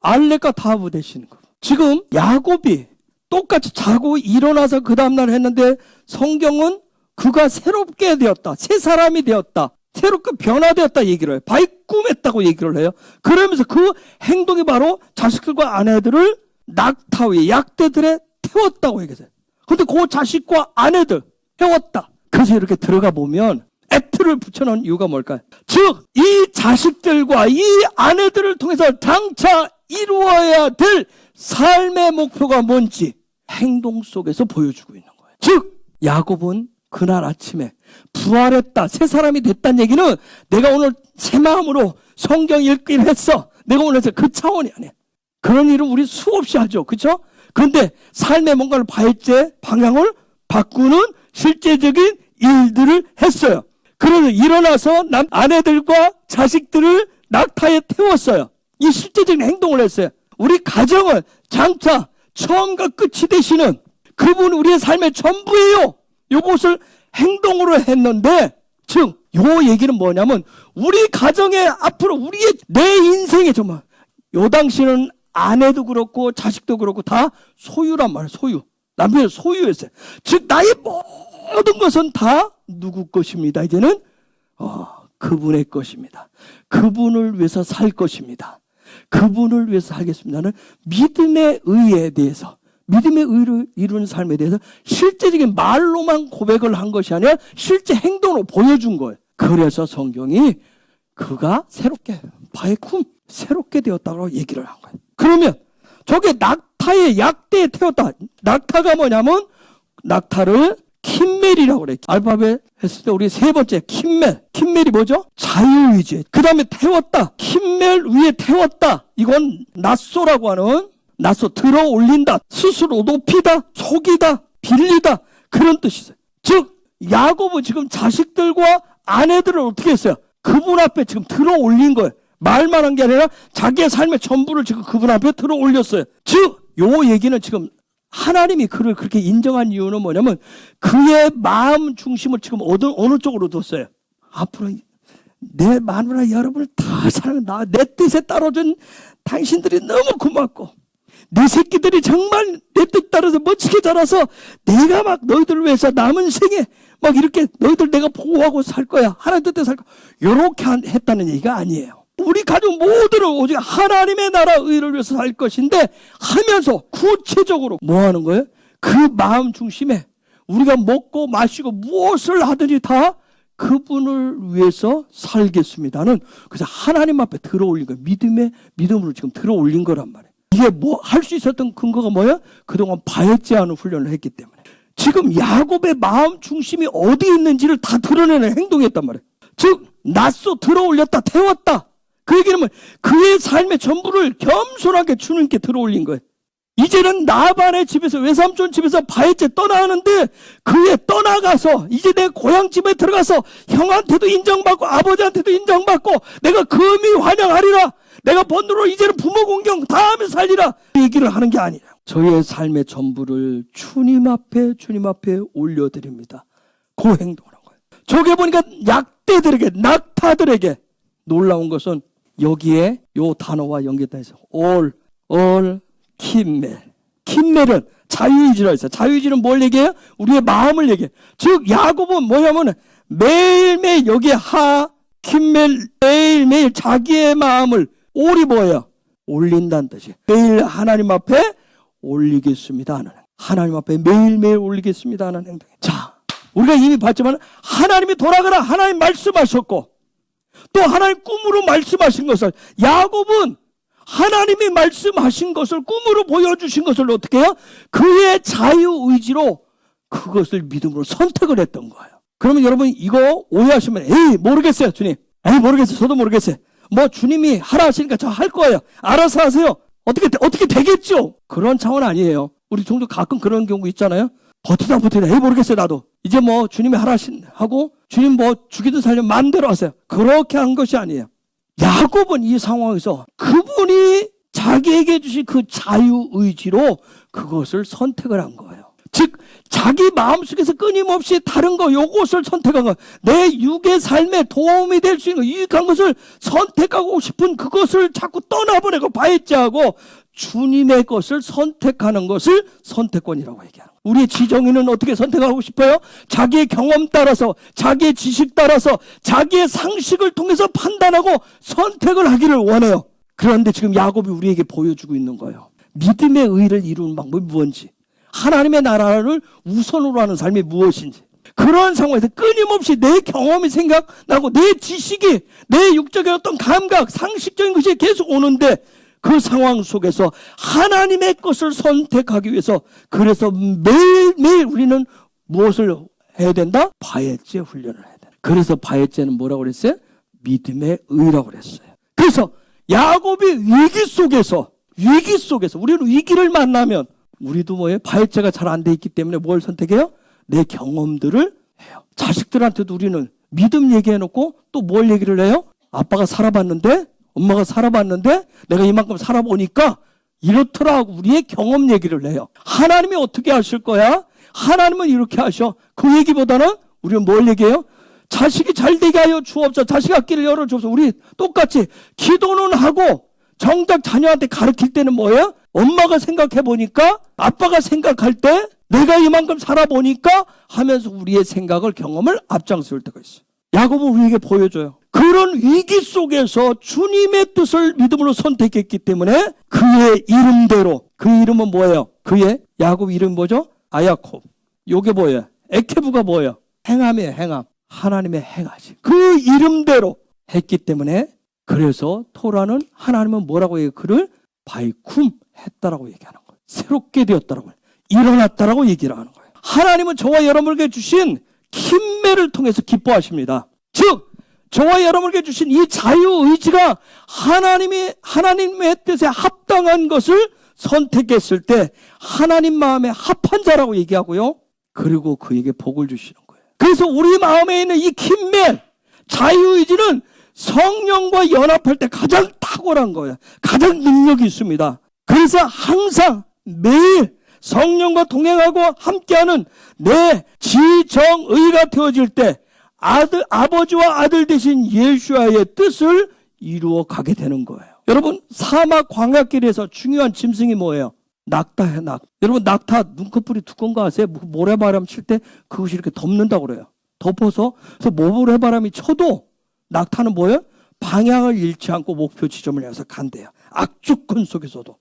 Speaker 1: 알렉과 다브 대신 거. 지금 야곱이 똑같이 자고 일어나서 그 다음날 했는데 성경은 그가 새롭게 되었다. 새 사람이 되었다. 새롭게 변화되었다 얘기를 해요. 바이쿰했다고 얘기를 해요. 그러면서 그 행동이 바로 자식들과 아내들을 낙타 위에 약대들에 태웠다고 얘기해요. 근데 그 자식과 아내들 태웠다. 그래서 이렇게 들어가 보면 에트를 붙여놓은 이유가 뭘까요? 즉 이 자식들과 이 아내들을 통해서 장차 이루어야 될 삶의 목표가 뭔지 행동 속에서 보여주고 있는 거예요. 즉 야곱은 그날 아침에 부활했다, 새 사람이 됐다는 얘기는 내가 오늘 새 마음으로 성경 읽기를 했어, 내가 오늘 그 차원이 아니야. 그런 일은 우리 수없이 하죠. 그렇죠? 그런데 삶의 뭔가를 바에제 방향을 바꾸는 실제적인 일들을 했어요. 그래서 일어나서 아내들과 자식들을 낙타에 태웠어요. 이 실제적인 행동을 했어요. 우리 가정을 장차 처음과 끝이 되시는 그분 우리의 삶의 전부예요. 이것을 행동으로 했는데, 즉 요 얘기는 뭐냐면 우리 가정의 앞으로 우리의 내 인생에 정말 요 당시는 아내도 그렇고 자식도 그렇고 다 소유란 말이에요. 소유. 남편의 소유였어요. 즉 나의 모든 것은 다 누구 것입니다. 이제는 그분의 것입니다. 그분을 위해서 살 것입니다. 그분을 위해서 살겠습니다는 믿음의 의에 대해서, 믿음의 의를 이루는 삶에 대해서 실제적인 말로만 고백을 한 것이 아니라 실제 행동으로 보여준 거예요. 그래서 성경이 그가 새롭게 바에쿰 새롭게 되었다고 얘기를 한 거예요. 그러면 저게 낙타의 약대에 태웠다. 낙타가 뭐냐면 낙타를 킴멜이라고 그래요. 알파벳 했을 때 우리 세 번째 킴멜. 킴멜이 뭐죠? 자유의지. 그 다음에 태웠다. 킴멜 위에 태웠다. 이건 낫소라고 하는, 낫소 들어 올린다. 스스로 높이다. 속이다. 빌리다. 그런 뜻이죠. 즉 야곱은 지금 자식들과 아내들을 어떻게 했어요? 그분 앞에 지금 들어 올린 거예요. 말만 한 게 아니라 자기의 삶의 전부를 지금 그분 앞에 들어 올렸어요. 즉 요 얘기는 지금 하나님이 그를 그렇게 인정한 이유는 뭐냐면 그의 마음 중심을 지금 어느 쪽으로 뒀어요? 앞으로 내 마누라 여러분을 다 사랑한다. 내 뜻에 따라준 당신들이 너무 고맙고 내 새끼들이 정말 내 뜻 따라서 멋지게 자라서 내가 막 너희들을 위해서 남은 생에 막 이렇게 너희들 내가 보호하고 살 거야. 하나님 뜻대로 살 거야. 이렇게 했다는 얘기가 아니에요. 우리 가족 모두를 오직 하나님의 나라 의를 위해서 살 것인데 하면서 구체적으로 뭐 하는 거예요? 그 마음 중심에 우리가 먹고 마시고 무엇을 하든지 다 그분을 위해서 살겠습니다는 그래서 하나님 앞에 들어 올린 거예요. 믿음으로 지금 들어 올린 거란 말이에요. 이게 뭐 할 수 있었던 근거가 뭐야? 그동안 바했지 않은 훈련을 했기 때문에. 지금 야곱의 마음 중심이 어디 있는지를 다 드러내는 행동이었단 말이에요. 즉 낫소 들어 올렸다 태웠다. 그 얘기는 뭐 그의 삶의 전부를 겸손하게 주님께 들어 올린 거예요. 이제는 나반의 집에서 외삼촌 집에서 바हे째 떠나는데 그에 떠나가서 이제 내 고향집에 들어가서 형한테도 인정받고 아버지한테도 인정받고 내가 금이 환영하리라. 내가 번으로 이제는 부모 공경 다 하면서 살리라. 얘기를 하는 게 아니라 저의 삶의 전부를 주님 앞에 올려드립니다. 그 행동을 한 거예요. 저게 보니까 약대들에게 낙타들에게 놀라운 것은 여기에 요 단어와 연결돼서 all 킴멜. 킴멜은 자유의지라 했어요. 자유의지는 뭘 얘기해요? 우리의 마음을 얘기해요. 즉 야곱은 뭐냐면 매일매일 여기에 킴멜 매일매일 자기의 마음을 올이 뭐예요? 올린다는 뜻이에요. 매일 하나님 앞에 올리겠습니다 하는, 하나님 앞에 매일매일 올리겠습니다 하는 행동이에요. 자, 우리가 이미 봤지만 하나님이 돌아가라 하나님 말씀하셨고 또 하나님 꿈으로 말씀하신 것을 야곱은 하나님이 말씀하신 것을 꿈으로 보여주신 것을 어떻게 해요? 그의 자유의지로 그것을 믿음으로 선택을 했던 거예요. 그러면 여러분 이거 오해하시면 에이 모르겠어요 주님. 에이 모르겠어요. 저도 모르겠어요. 뭐 주님이 하라 하시니까 저 할 거예요. 알아서 하세요. 어떻게 되겠죠? 그런 차원 아니에요. 우리 종종 가끔 그런 경우 있잖아요. 버티다 에이 모르겠어요 나도. 이제 뭐 주님이 하라 하고 주님 뭐 죽이든 살리든 마음대로 하세요. 그렇게 한 것이 아니에요. 야곱은 이 상황에서 그분이 자기에게 주신 그 자유의지로 그것을 선택을 한 거예요. 즉 자기 마음속에서 끊임없이 다른 거 요것을 선택한 거예요. 내 육의 삶에 도움이 될 수 있는 유익한 것을 선택하고 싶은 그것을 자꾸 떠나보내고 바해지하고 주님의 것을 선택하는 것을 선택권이라고 얘기하는 거예요. 우리의 지정인은 어떻게 선택하고 싶어요? 자기의 경험 따라서 자기의 지식 따라서 자기의 상식을 통해서 판단하고 선택을 하기를 원해요. 그런데 지금 야곱이 우리에게 보여주고 있는 거예요. 믿음의 의를 이루는 방법이 무엇인지, 하나님의 나라를 우선으로 하는 삶이 무엇인지, 그러한 상황에서 끊임없이 내 경험이 생각나고 내 지식이 내 육적인 어떤 감각 상식적인 것이 계속 오는데 그 상황 속에서 하나님의 것을 선택하기 위해서 그래서 매일매일 우리는 무엇을 해야 된다? 바헤째 훈련을 해야 된다. 그래서 바헤째는 뭐라고 그랬어요? 믿음의 의라고 그랬어요. 그래서 야곱이 위기 속에서 우리는 위기를 만나면 우리도 뭐예요? 바헤째가 잘 안 돼 있기 때문에 뭘 선택해요? 내 경험들을 해요. 자식들한테도 우리는 믿음 얘기해놓고 또 뭘 얘기를 해요? 아빠가 살아봤는데 엄마가 살아봤는데 내가 이만큼 살아보니까 이렇더라고. 우리의 경험 얘기를 해요. 하나님이 어떻게 하실 거야? 하나님은 이렇게 하셔. 그 얘기보다는 우리는 뭘 얘기해요? 자식이 잘 되게 하여 주옵소서. 자식 앞길을 열어주옵소서. 우리 똑같이 기도는 하고 정작 자녀한테 가르칠 때는 뭐예요? 엄마가 생각해 보니까, 아빠가 생각할 때, 내가 이만큼 살아보니까 하면서 우리의 생각을, 경험을 앞장설 때가 있어요. 야고보 우리에게 보여줘요. 그런 위기 속에서 주님의 뜻을 믿음으로 선택했기 때문에 그의 이름대로, 그 이름은 뭐예요? 그의 야곱 이름 뭐죠? 아야콥. 요게 뭐예요? 에케브가 뭐예요? 행함이에요. 행함. 하나님의 행하심. 그 이름대로 했기 때문에, 그래서 토라는 하나님은 뭐라고 얘기해요? 그를 바이쿰 했다라고 얘기하는 거예요. 새롭게 되었다라고 해요. 일어났다라고 얘기를 하는 거예요. 하나님은 저와 여러분에게 주신 킴매를 통해서 기뻐하십니다. 즉 저와 여러분에게 주신 이 자유의지가 하나님의 뜻에 합당한 것을 선택했을 때 하나님 마음에 합한 자라고 얘기하고요. 그리고 그에게 복을 주시는 거예요. 그래서 우리 마음에 있는 이 킴매, 자유의지는 성령과 연합할 때 가장 탁월한 거예요. 가장 능력이 있습니다. 그래서 항상 매일 성령과 동행하고 함께하는 내 지정의가 되어질 때 아버지와 아들 되신 예수와의 뜻을 이루어 가게 되는 거예요. 여러분, 사막 광야길에서 중요한 짐승이 뭐예요? 낙타예요, 낙타. 여러분, 낙타 눈꺼풀이 두꺼운 거 아세요? 모래바람 칠 때 그것이 이렇게 덮는다고 그래요. 덮어서. 그래서 모래바람이 쳐도 낙타는 뭐예요? 방향을 잃지 않고 목표 지점을 향해서 간대요. 악조건 속에서도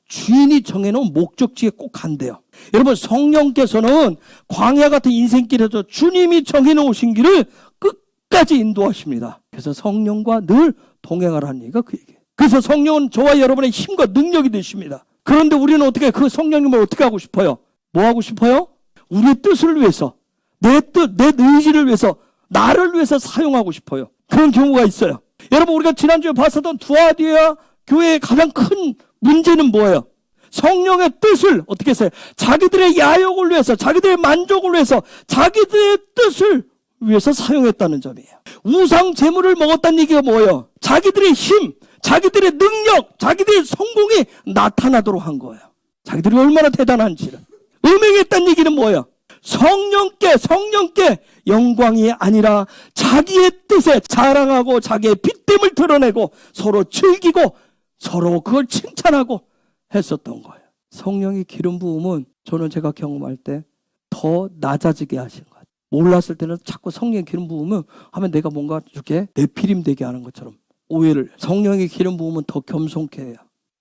Speaker 1: 주인이 정해놓은 목적지에 꼭 간대요. 여러분, 성령께서는 광야 같은 인생길에서 주님이 정해놓으신 길을 끝까지 인도하십니다. 그래서 성령과 늘 동행하라는 얘기가 그 얘기예요. 그래서 성령은 저와 여러분의 힘과 능력이 되십니다. 그런데 우리는 어떻게 그 성령님을 어떻게 하고 싶어요? 뭐 하고 싶어요? 우리의 뜻을 위해서, 내 뜻, 내 의지를 위해서, 나를 위해서 사용하고 싶어요. 그런 경우가 있어요. 여러분, 우리가 지난주에 봤었던 두아디아 교회의 가장 큰 문제는 뭐예요? 성령의 뜻을 어떻게 했어요? 자기들의 야욕을 위해서, 자기들의 만족을 위해서, 자기들의 뜻을 위해서 사용했다는 점이에요. 우상 제물을 먹었다는 얘기가 뭐예요? 자기들의 힘, 자기들의 능력, 자기들의 성공이 나타나도록 한 거예요. 자기들이 얼마나 대단한지를. 음행했다는 얘기는 뭐예요? 성령께 영광이 아니라 자기의 뜻에 자랑하고 자기의 빚됨을 드러내고 서로 즐기고 서로 그걸 칭찬하고 했었던 거예요. 성령의 기름 부음은 저는 제가 경험할 때 더 낮아지게 하신 것 같아요. 몰랐을 때는 자꾸 성령의 기름 부음은 하면 내가 뭔가 이렇게 내피림 되게 하는 것처럼 오해를. 성령의 기름 부음은 더 겸손케 해요.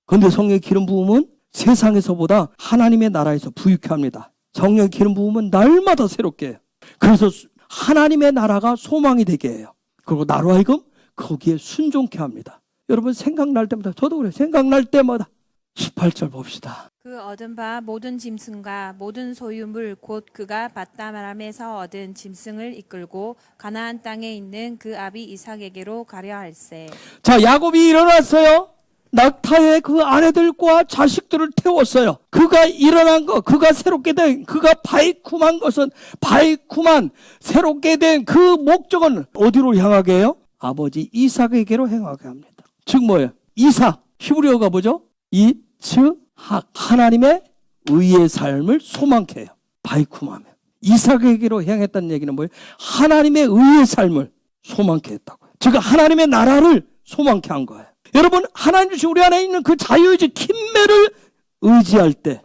Speaker 1: 그런데 성령의 기름 부음은 세상에서보다 하나님의 나라에서 부유케 합니다. 성령의 기름 부음은 날마다 새롭게 해요. 그래서 하나님의 나라가 소망이 되게 해요. 그리고 나로 하여금 거기에 순종케 합니다. 여러분, 생각날 때마다, 저도 그래요. 생각날 때마다 18절 봅시다.
Speaker 2: 그 얻은 바 모든 짐승과 모든 소유물 곧 그가 바다람에서 얻은 짐승을 이끌고 가나안 땅에 있는 그 아비 이삭에게로 가려 할세.
Speaker 1: 자, 야곱이 일어났어요. 낙타의 그 아내들과 자식들을 태웠어요. 그가 일어난 것, 그가 새롭게 된, 그가 바이쿰한 것은, 바이쿰한 새롭게 된 그 목적은 어디로 향하게 해요? 아버지 이삭에게로 향하게 합니다. 즉 뭐예요? 이삭, 히브리어가 뭐죠? 이츠학, 하나님의 의의 삶을 소망케 해요. 바이쿰하면. 이삭에게로 향했다는 얘기는 뭐예요? 하나님의 의의 삶을 소망케 했다고요. 즉 하나님의 나라를 소망케 한 거예요. 여러분, 하나님 주신 우리 안에 있는 그 자유의지 킴매를 의지할 때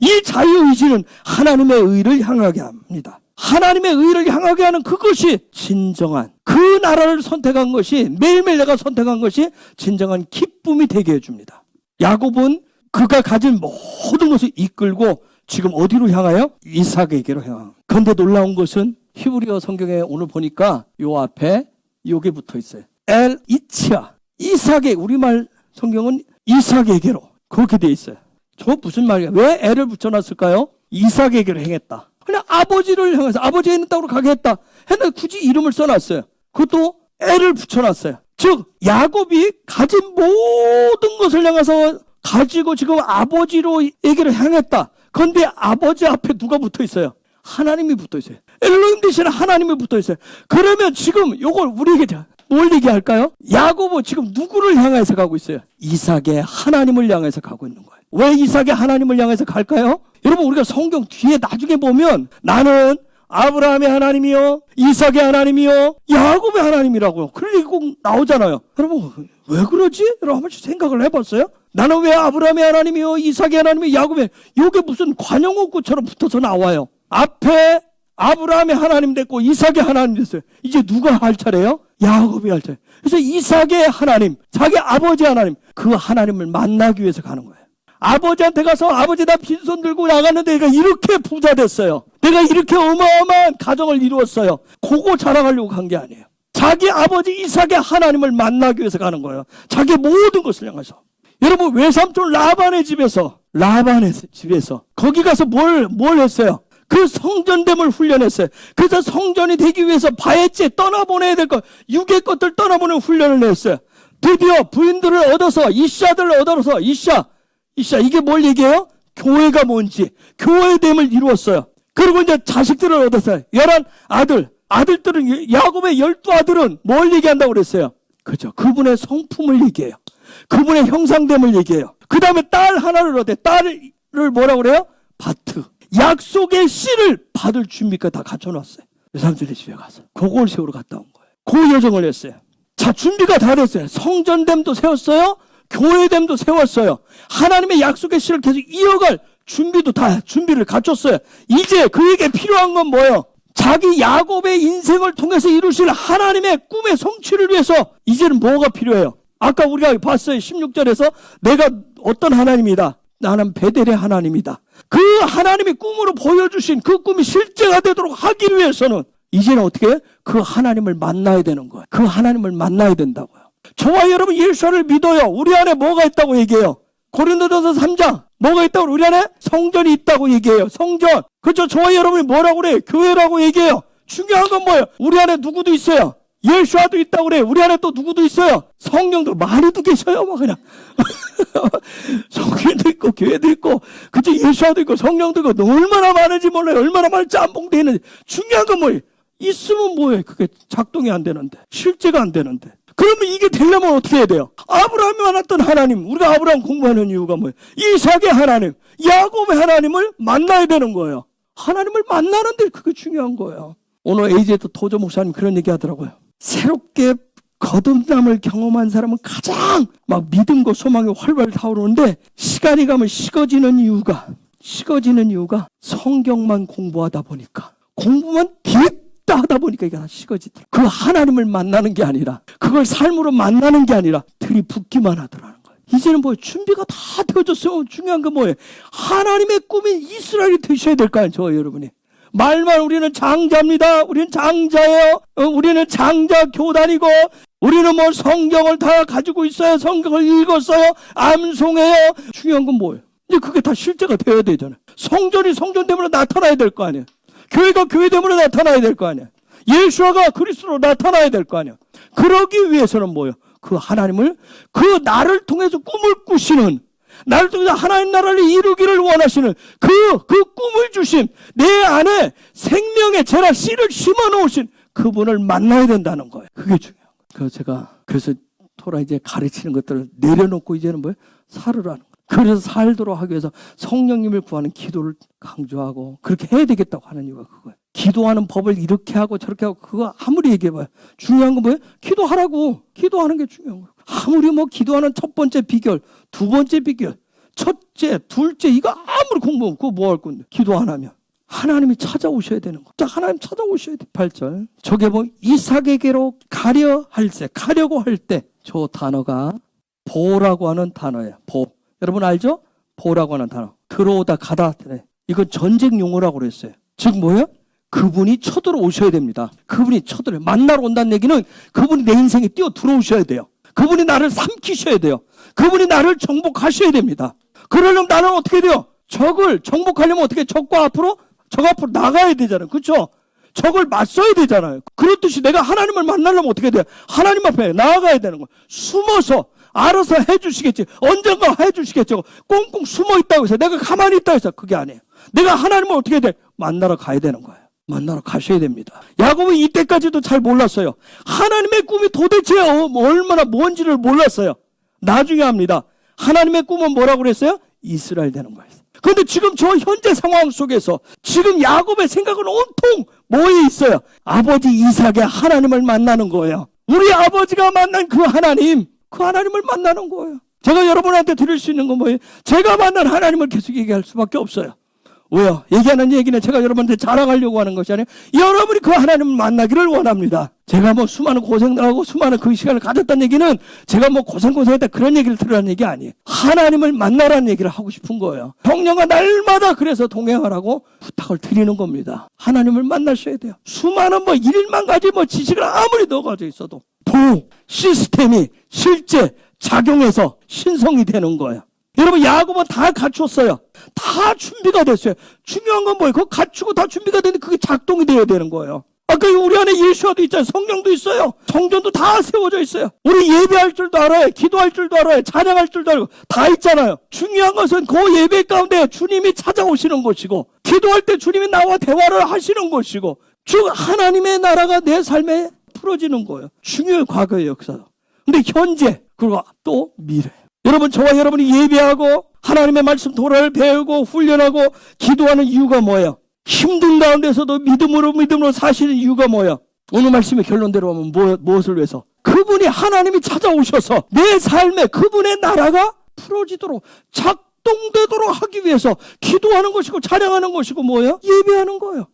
Speaker 1: 이 자유의지는 하나님의 의를 향하게 합니다. 하나님의 의를 향하게 하는 그것이 진정한, 그 나라를 선택한 것이, 매일매일 내가 선택한 것이 진정한 기쁨이 되게 해줍니다. 야곱은 그가 가진 모든 것을 이끌고 지금 어디로 향하여? 이삭에게로 향합니다. 그런데 놀라운 것은 히브리어 성경에 오늘 보니까 요 앞에 요게 붙어 있어요. 엘 이치아, 이삭의, 우리말 성경은 이삭에게로 그렇게 돼 있어요. 저 무슨 말이야? 왜 애를 붙여놨을까요? 이삭에게로 행했다. 그냥 아버지를 향해서 아버지가 있는 땅으로 가게 했다 했는데 굳이 이름을 써놨어요. 그것도 애를 붙여놨어요. 즉 야곱이 가진 모든 것을 향해서 가지고 지금 아버지로 얘기를 향했다. 그런데 아버지 앞에 누가 붙어 있어요? 하나님이 붙어 있어요. 엘로힘 대신에 하나님이 붙어 있어요. 그러면 지금 요걸 우리에게 뭘 얘기할까요? 야고보 지금 누구를 향해서 가고 있어요? 이삭의 하나님을 향해서 가고 있는 거예요. 왜 이삭의 하나님을 향해서 갈까요? 여러분, 우리가 성경 뒤에 나중에 보면 나는 아브라함의 하나님이요, 이삭의 하나님이요, 야곱의 하나님이라고요. 그런 얘기 꼭 나오잖아요. 여러분, 왜 그러지? 여러분, 한 번씩 생각을 해봤어요? 나는 왜 아브라함의 하나님이요, 이삭의 하나님이요, 야곱의, 이게 무슨 관용어구처럼 붙어서 나와요. 앞에 아브라함의 하나님 됐고 이삭의 하나님 됐어요. 이제 누가 할 차례예요? 야곱이 할 차례. 그래서 이삭의 하나님, 자기 아버지 하나님, 그 하나님을 만나기 위해서 가는 거예요. 아버지한테 가서 아버지 나 빈손 들고 나갔는데 내가 이렇게 부자 됐어요. 내가 이렇게 어마어마한 가정을 이루었어요. 그거 자랑하려고 간 게 아니에요. 자기 아버지 이삭의 하나님을 만나기 위해서 가는 거예요. 자기 모든 것을 향해서. 여러분, 외삼촌 라반의 집에서 거기 가서 뭘 했어요? 그 성전됨을 훈련했어요. 그래서 성전이 되기 위해서 바에째 떠나보내야 될 것, 육의 것들 떠나보내는 훈련을 했어요. 드디어 부인들을 얻어서 이샤들을 얻어서 이샤 이게 뭘 얘기해요? 교회가 뭔지, 교회됨을 이루었어요. 그리고 이제 자식들을 얻었어요. 11 아들들은, 야곱의 12아들은 뭘 얘기한다고 그랬어요? 그죠. 그분의 성품을 얘기해요. 그분의 형상됨을 얘기해요. 그 다음에 딸 하나를 얻어요. 딸을 뭐라고 그래요? 바트. 약속의 씨를 받을 준비까지 다 갖춰놨어요. 외삼촌의 집에 가서 그걸 세우러 갔다 온 거예요. 그 여정을 했어요. 자, 준비가 다 됐어요. 성전됨도 세웠어요. 교회됨도 세웠어요. 하나님의 약속의 씨를 계속 이어갈 준비를 갖췄어요. 이제 그에게 필요한 건 뭐예요? 자기 야곱의 인생을 통해서 이루실 하나님의 꿈의 성취를 위해서 이제는 뭐가 필요해요? 아까 우리가 봤어요. 16절에서 내가 어떤 하나님이다. 나는 베델의 하나님이다. 그 하나님이 꿈으로 보여주신 그 꿈이 실제가 되도록 하기 위해서는 이제는 어떻게 해요? 그 하나님을 만나야 되는 거예요. 그 하나님을 만나야 된다고요. 저와 여러분 예수를 믿어요. 우리 안에 뭐가 있다고 얘기해요? 고린도전서 3장 뭐가 있다고? 우리 안에 성전이 있다고 얘기해요. 성전. 그렇죠? 저와 여러분이 뭐라고 그래요? 교회라고 얘기해요. 중요한 건 뭐예요? 우리 안에 누구도 있어요. 예수와도 있다고 그래요. 우리 안에 또 누구도 있어요. 성령도 많이도 계셔요. 막 그냥 성교회도 있고 교회도 있고, 그쵸? 예수와도 있고 성령도 있고, 얼마나 많은지 몰라요. 얼마나 많이 짬뽕돼 있는지. 중요한 건 뭐예요? 있으면 뭐예요? 그게 작동이 안 되는데, 실제가 안 되는데. 그러면 이게 되려면 어떻게 해야 돼요? 아브라함이 만났던 하나님, 우리가 아브라함 공부하는 이유가 뭐예요? 이삭의 하나님, 야곱의 하나님을 만나야 되는 거예요. 하나님을 만나는데 그게 중요한 거예요. 오늘 AJ 도저 목사님 그런 얘기 하더라고요. 새롭게 거듭남을 경험한 사람은 가장 막 믿음과 소망이 활발 타오르는데, 시간이 가면 식어지는 이유가 성경만 공부하다 보니까, 공부만 뒤에다 하다 보니까 이게 다 식어지더라. 그 하나님을 만나는 게 아니라, 그걸 삶으로 만나는 게 아니라 들이붓기만 하더라는 거예요. 이제는 뭐예요? 준비가 다 되어졌어요. 중요한 건 뭐예요? 하나님의 꿈인 이스라엘이 되셔야 될 거 아니에요, 저 여러분이. 말만 우리는 장자입니다. 우리는 장자예요. 우리는 장자 교단이고, 우리는 뭐 성경을 다 가지고 있어요. 성경을 읽었어요. 암송해요. 중요한 건 뭐예요? 이제 그게 다 실제가 되어야 되잖아요. 성전이 성전됨으로 나타나야 될 거 아니에요. 교회가 교회됨으로 나타나야 될 거 아니에요. 예수가 그리스도로 나타나야 될 거 아니에요. 그러기 위해서는 뭐예요? 그 하나님을, 그 나를 통해서 꿈을 꾸시는, 나를 통해서 하나님 나라를 이루기를 원하시는 그 꿈을 주신, 내 안에 생명의 제라 씨를 심어 놓으신 그분을 만나야 된다는 거예요. 그게 중요한 거예요. 그래서 토라 이제 가르치는 것들을 내려놓고 이제는 뭐예요? 살으라는 거예요. 그래서 살도록 하기 위해서 성령님을 구하는 기도를 강조하고 그렇게 해야 되겠다고 하는 이유가 그거예요. 기도하는 법을 이렇게 하고 저렇게 하고, 그거 아무리 얘기해봐요. 중요한 건 뭐예요? 기도하라고. 기도하는 게 중요한 거예요. 아무리 뭐 기도하는 첫 번째 비결, 두 번째 비결, 첫째, 둘째, 이거 아무리 공부하면 그거 뭐 할 건데? 기도 안 하면. 하나님이 찾아오셔야 되는 거. 자, 하나님 찾아오셔야 돼. 8절. 저게 뭐 이삭에게로 가려고 할 때, 저 단어가 보라고 하는 단어예요. 보. 여러분 알죠? 보라고 하는 단어. 들어오다 가다. 이건 전쟁 용어라고 그랬어요. 즉 뭐예요? 그분이 쳐들어오셔야 됩니다. 그분이 만나러 온다는 얘기는 그분이 내 인생에 뛰어 들어오셔야 돼요. 그분이 나를 삼키셔야 돼요. 그분이 나를 정복하셔야 됩니다. 그러려면 나는 어떻게 돼요? 적을 정복하려면 어떻게, 적 앞으로 나가야 되잖아요. 그렇죠? 적을 맞서야 되잖아요. 그렇듯이 내가 하나님을 만나려면 어떻게 돼요? 하나님 앞에 나아가야 되는 거예요. 숨어서 알아서 해주시겠지. 언젠가 해주시겠죠. 꽁꽁 숨어 있다고 해서 내가 가만히 있다고 해서 그게 아니에요. 내가 하나님을 어떻게 해야 돼? 만나러 가야 되는 거예요. 만나러 가셔야 됩니다. 야곱은 이때까지도 잘 몰랐어요. 하나님의 꿈이 도대체 얼마나 뭔지를 몰랐어요. 나중에 합니다. 하나님의 꿈은 뭐라고 그랬어요? 이스라엘 되는 거예요. 그런데 지금 저 현재 상황 속에서 지금 야곱의 생각은 온통 뭐에 있어요? 아버지 이삭의 하나님을 만나는 거예요. 우리 아버지가 만난 그 하나님을 만나는 거예요. 제가 여러분한테 드릴 수 있는 건 뭐예요? 제가 만난 하나님을 계속 얘기할 수밖에 없어요. 왜요? 얘기하는 얘기는 제가 여러분한테 자랑하려고 하는 것이 아니에요. 여러분이 그 하나님을 만나기를 원합니다. 제가 뭐 수많은 고생을 하고 수많은 그 시간을 가졌다는 얘기는 제가 뭐 고생했다 그런 얘기를 들으라는 얘기 아니에요. 하나님을 만나라는 얘기를 하고 싶은 거예요. 성령과 날마다 그래서 동행하라고 부탁을 드리는 겁니다. 하나님을 만나셔야 돼요. 수많은 뭐 일만 가지 뭐 지식을 아무리 넣어가지고 있어도 시스템이 실제 작용해서 신성이 되는 거예요. 여러분 야곱은 다 갖췄어요. 다 준비가 됐어요. 중요한 건 뭐예요? 그거 갖추고 다 준비가 되는데 그게 작동이 되어야 되는 거예요. 아까 우리 안에 예수와도 있잖아요. 성령도 있어요. 성전도 다 세워져 있어요. 우리 예배할 줄도 알아요. 기도할 줄도 알아요. 찬양할 줄도 알고 다 있잖아요. 중요한 것은 그 예배 가운데 주님이 찾아오시는 것이고 기도할 때 주님이 나와 대화를 하시는 것이고 즉 하나님의 나라가 내 삶에 풀어지는 거예요. 중요한 과거의 역사도. 근데 현재 그리고 또 미래. 여러분 저와 여러분이 예배하고 하나님의 말씀 도라를 배우고 훈련하고 기도하는 이유가 뭐예요? 힘든 가운데서도 믿음으로 사시는 이유가 뭐예요? 오늘 말씀의 결론대로 하면 무엇을 위해서? 그분이 하나님이 찾아오셔서 내 삶에 그분의 나라가 풀어지도록 작동되도록 하기 위해서 기도하는 것이고 찬양하는 것이고 뭐예요? 예배하는 거예요.